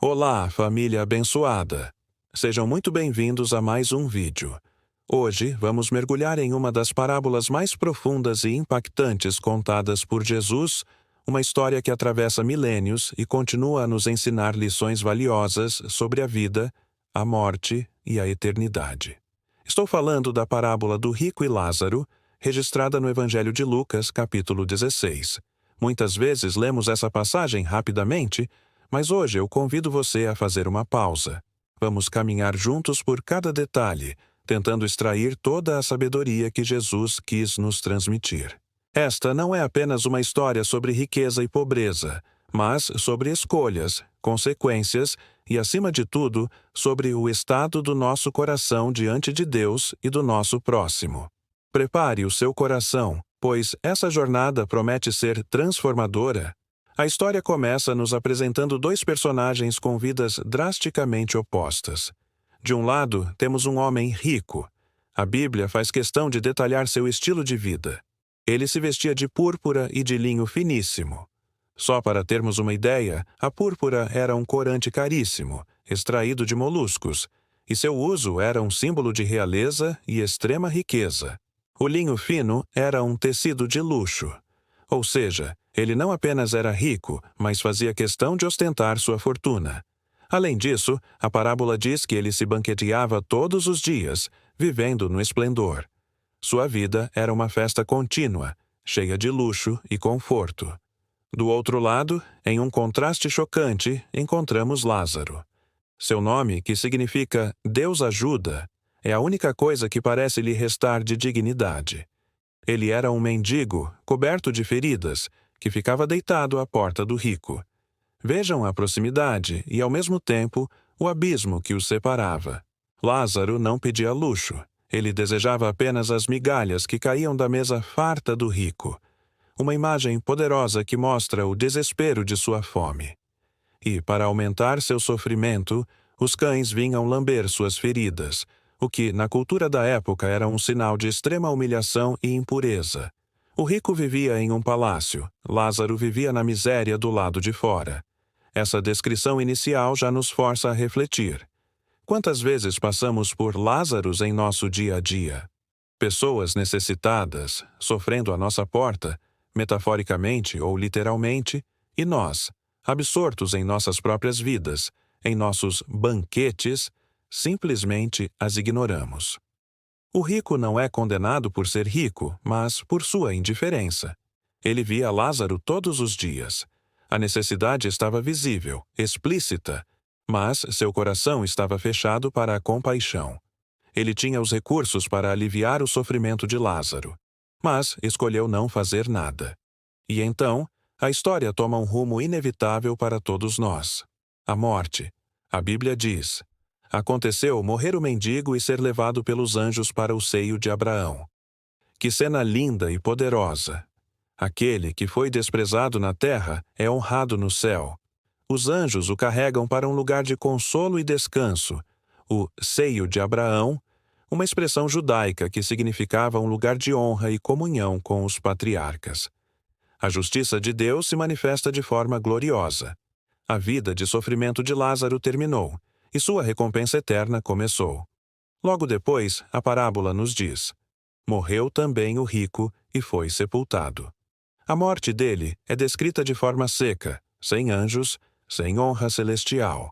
Olá, família abençoada! Sejam muito bem-vindos a mais um vídeo. Hoje, vamos mergulhar em uma das parábolas mais profundas e impactantes contadas por Jesus, uma história que atravessa milênios e continua a nos ensinar lições valiosas sobre a vida, a morte e a eternidade. Estou falando da parábola do rico e Lázaro, registrada no Evangelho de Lucas, capítulo 16. Muitas vezes lemos essa passagem rapidamente, mas hoje eu convido você a fazer uma pausa. Vamos caminhar juntos por cada detalhe, tentando extrair toda a sabedoria que Jesus quis nos transmitir. Esta não é apenas uma história sobre riqueza e pobreza, mas sobre escolhas, consequências e, acima de tudo, sobre o estado do nosso coração diante de Deus e do nosso próximo. Prepare o seu coração, pois essa jornada promete ser transformadora. A história começa nos apresentando dois personagens com vidas drasticamente opostas. De um lado, temos um homem rico. A Bíblia faz questão de detalhar seu estilo de vida. Ele se vestia de púrpura e de linho finíssimo. Só para termos uma ideia, a púrpura era um corante caríssimo, extraído de moluscos, e seu uso era um símbolo de realeza e extrema riqueza. O linho fino era um tecido de luxo. Ou seja, ele não apenas era rico, mas fazia questão de ostentar sua fortuna. Além disso, a parábola diz que ele se banqueteava todos os dias, vivendo no esplendor. Sua vida era uma festa contínua, cheia de luxo e conforto. Do outro lado, em um contraste chocante, encontramos Lázaro. Seu nome, que significa Deus ajuda, é a única coisa que parece lhe restar de dignidade. Ele era um mendigo, coberto de feridas, que ficava deitado à porta do rico. Vejam a proximidade e, ao mesmo tempo, o abismo que os separava. Lázaro não pedia luxo. Ele desejava apenas as migalhas que caíam da mesa farta do rico. Uma imagem poderosa que mostra o desespero de sua fome. E, para aumentar seu sofrimento, os cães vinham lamber suas feridas, o que, na cultura da época, era um sinal de extrema humilhação e impureza. O rico vivia em um palácio, Lázaro vivia na miséria do lado de fora. Essa descrição inicial já nos força a refletir. Quantas vezes passamos por Lázaros em nosso dia a dia? Pessoas necessitadas, sofrendo à nossa porta, metaforicamente ou literalmente, e nós, absortos em nossas próprias vidas, em nossos banquetes, simplesmente as ignoramos. O rico não é condenado por ser rico, mas por sua indiferença. Ele via Lázaro todos os dias. A necessidade estava visível, explícita, mas seu coração estava fechado para a compaixão. Ele tinha os recursos para aliviar o sofrimento de Lázaro, mas escolheu não fazer nada. E então, a história toma um rumo inevitável para todos nós. A morte. A Bíblia diz: aconteceu morrer o mendigo e ser levado pelos anjos para o seio de Abraão. Que cena linda e poderosa! Aquele que foi desprezado na terra é honrado no céu. Os anjos o carregam para um lugar de consolo e descanso, o seio de Abraão, uma expressão judaica que significava um lugar de honra e comunhão com os patriarcas. A justiça de Deus se manifesta de forma gloriosa. A vida de sofrimento de Lázaro terminou, e sua recompensa eterna começou. Logo depois, a parábola nos diz: morreu também o rico e foi sepultado. A morte dele é descrita de forma seca, sem anjos, sem honra celestial.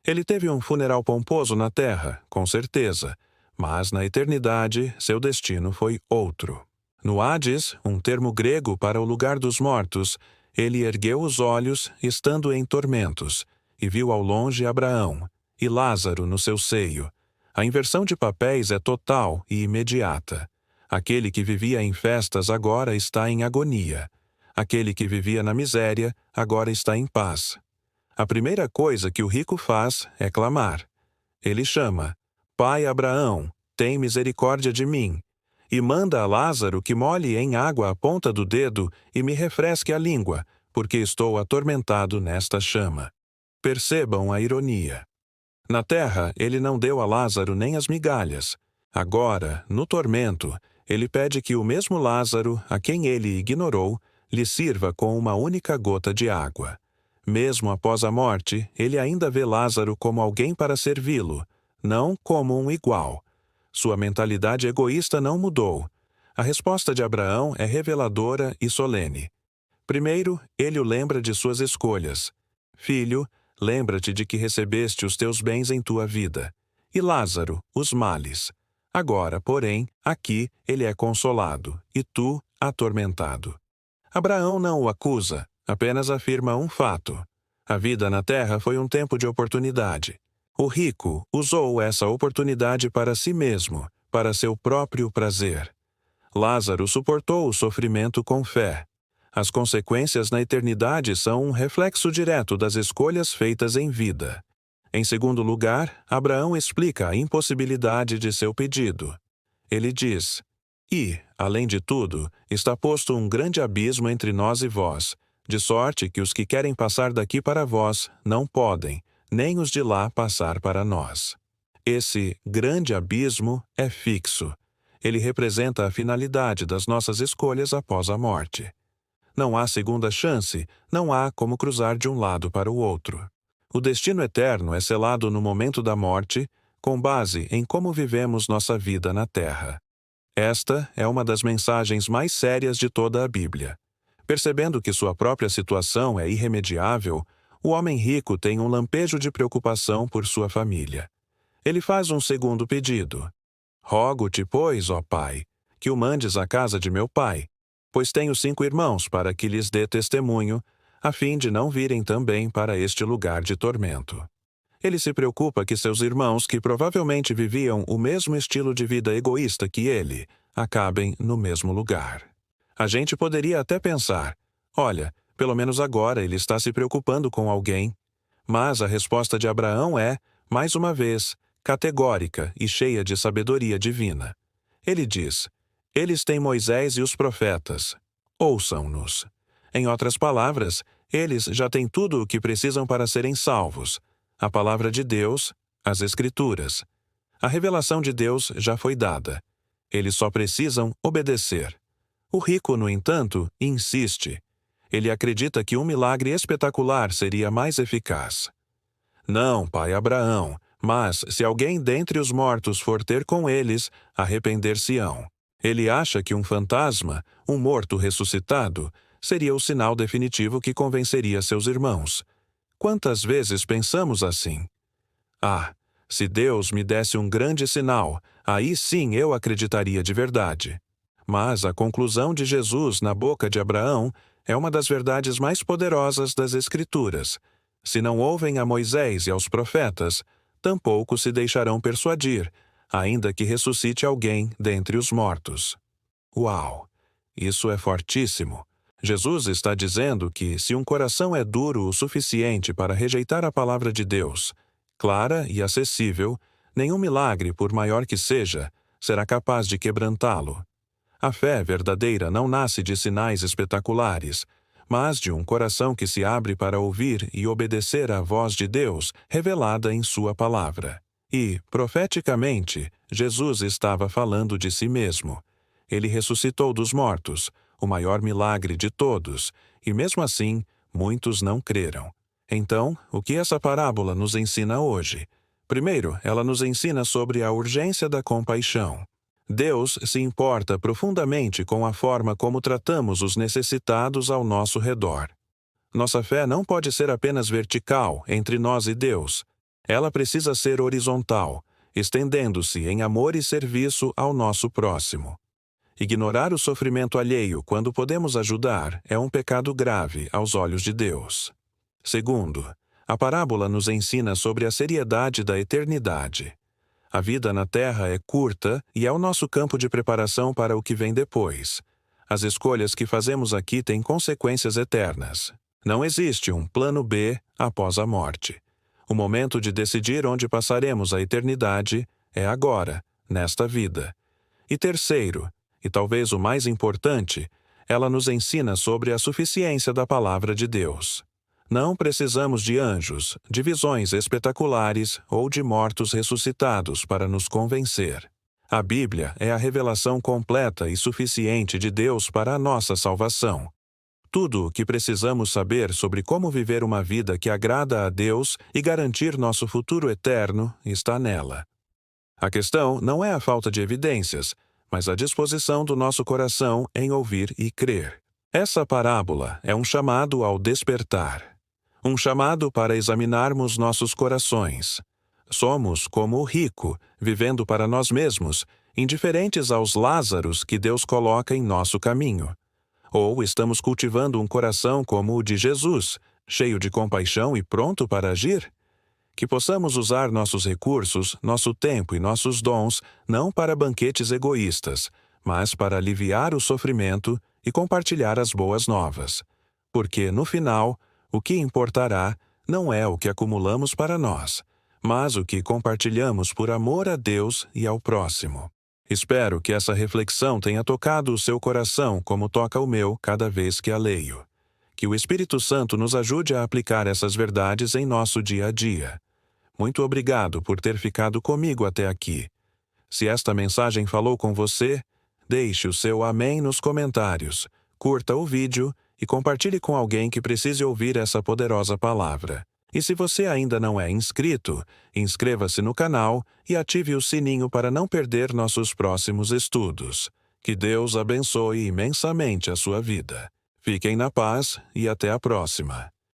Ele teve um funeral pomposo na terra, com certeza, mas na eternidade seu destino foi outro. No Hades, um termo grego para o lugar dos mortos, ele ergueu os olhos, estando em tormentos, e viu ao longe Abraão e Lázaro no seu seio. A inversão de papéis é total e imediata. Aquele que vivia em festas agora está em agonia. Aquele que vivia na miséria agora está em paz. A primeira coisa que o rico faz é clamar. Ele chama: Pai Abraão, tem misericórdia de mim, e manda a Lázaro que molhe em água a ponta do dedo e me refresque a língua, porque estou atormentado nesta chama. Percebam a ironia. Na terra, ele não deu a Lázaro nem as migalhas. Agora, no tormento, ele pede que o mesmo Lázaro, a quem ele ignorou, lhe sirva com uma única gota de água. Mesmo após a morte, ele ainda vê Lázaro como alguém para servi-lo, não como um igual. Sua mentalidade egoísta não mudou. A resposta de Abraão é reveladora e solene. Primeiro, ele o lembra de suas escolhas. Filho, lembra-te de que recebeste os teus bens em tua vida. E Lázaro, os males. Agora, porém, aqui ele é consolado, e tu, atormentado. Abraão não o acusa, apenas afirma um fato. A vida na terra foi um tempo de oportunidade. O rico usou essa oportunidade para si mesmo, para seu próprio prazer. Lázaro suportou o sofrimento com fé. As consequências na eternidade são um reflexo direto das escolhas feitas em vida. Em segundo lugar, Abraão explica a impossibilidade de seu pedido. Ele diz: "E, além de tudo, está posto um grande abismo entre nós e vós, de sorte que os que querem passar daqui para vós não podem, nem os de lá passar para nós." Esse grande abismo é fixo. Ele representa a finalidade das nossas escolhas após a morte. Não há segunda chance, não há como cruzar de um lado para o outro. O destino eterno é selado no momento da morte, com base em como vivemos nossa vida na Terra. Esta é uma das mensagens mais sérias de toda a Bíblia. Percebendo que sua própria situação é irremediável, o homem rico tem um lampejo de preocupação por sua família. Ele faz um segundo pedido. "Rogo-te, pois, ó Pai, que o mandes à casa de meu pai, pois tenho 5 irmãos para que lhes dê testemunho, a fim de não virem também para este lugar de tormento." Ele se preocupa que seus irmãos, que provavelmente viviam o mesmo estilo de vida egoísta que ele, acabem no mesmo lugar. A gente poderia até pensar: olha, pelo menos agora ele está se preocupando com alguém. Mas a resposta de Abraão é, mais uma vez, categórica e cheia de sabedoria divina. Ele diz: "Eles têm Moisés e os profetas. Ouçam-nos." Em outras palavras, eles já têm tudo o que precisam para serem salvos: a palavra de Deus, as Escrituras. A revelação de Deus já foi dada. Eles só precisam obedecer. O rico, no entanto, insiste. Ele acredita que um milagre espetacular seria mais eficaz. "Não, pai Abraão, mas se alguém dentre os mortos for ter com eles, arrepender-se-ão." Ele acha que um fantasma, um morto ressuscitado, seria o sinal definitivo que convenceria seus irmãos. Quantas vezes pensamos assim? "Ah, se Deus me desse um grande sinal, aí sim eu acreditaria de verdade." Mas a conclusão de Jesus na boca de Abraão é uma das verdades mais poderosas das Escrituras. Se não ouvem a Moisés e aos profetas, tampouco se deixarão persuadir, ainda que ressuscite alguém dentre os mortos. Uau! Isso é fortíssimo. Jesus está dizendo que, se um coração é duro o suficiente para rejeitar a palavra de Deus, clara e acessível, nenhum milagre, por maior que seja, será capaz de quebrantá-lo. A fé verdadeira não nasce de sinais espetaculares, mas de um coração que se abre para ouvir e obedecer à voz de Deus revelada em sua palavra. E, profeticamente, Jesus estava falando de si mesmo. Ele ressuscitou dos mortos, o maior milagre de todos, e mesmo assim, muitos não creram. Então, o que essa parábola nos ensina hoje? Primeiro, ela nos ensina sobre a urgência da compaixão. Deus se importa profundamente com a forma como tratamos os necessitados ao nosso redor. Nossa fé não pode ser apenas vertical entre nós e Deus. Ela precisa ser horizontal, estendendo-se em amor e serviço ao nosso próximo. Ignorar o sofrimento alheio quando podemos ajudar é um pecado grave aos olhos de Deus. Segundo, a parábola nos ensina sobre a seriedade da eternidade. A vida na Terra é curta e é o nosso campo de preparação para o que vem depois. As escolhas que fazemos aqui têm consequências eternas. Não existe um plano B após a morte. O momento de decidir onde passaremos a eternidade é agora, nesta vida. E terceiro, e talvez o mais importante, ela nos ensina sobre a suficiência da palavra de Deus. Não precisamos de anjos, de visões espetaculares ou de mortos ressuscitados para nos convencer. A Bíblia é a revelação completa e suficiente de Deus para a nossa salvação. Tudo o que precisamos saber sobre como viver uma vida que agrada a Deus e garantir nosso futuro eterno está nela. A questão não é a falta de evidências, mas a disposição do nosso coração em ouvir e crer. Essa parábola é um chamado ao despertar. Um chamado para examinarmos nossos corações. Somos como o rico, vivendo para nós mesmos, indiferentes aos Lázaros que Deus coloca em nosso caminho. Ou estamos cultivando um coração como o de Jesus, cheio de compaixão e pronto para agir? Que possamos usar nossos recursos, nosso tempo e nossos dons não para banquetes egoístas, mas para aliviar o sofrimento e compartilhar as boas novas. Porque, no final, o que importará não é o que acumulamos para nós, mas o que compartilhamos por amor a Deus e ao próximo. Espero que essa reflexão tenha tocado o seu coração como toca o meu cada vez que a leio. Que o Espírito Santo nos ajude a aplicar essas verdades em nosso dia a dia. Muito obrigado por ter ficado comigo até aqui. Se esta mensagem falou com você, deixe o seu amém nos comentários, curta o vídeo e compartilhe com alguém que precise ouvir essa poderosa palavra. E se você ainda não é inscrito, inscreva-se no canal e ative o sininho para não perder nossos próximos estudos. Que Deus abençoe imensamente a sua vida. Fiquem na paz e até a próxima.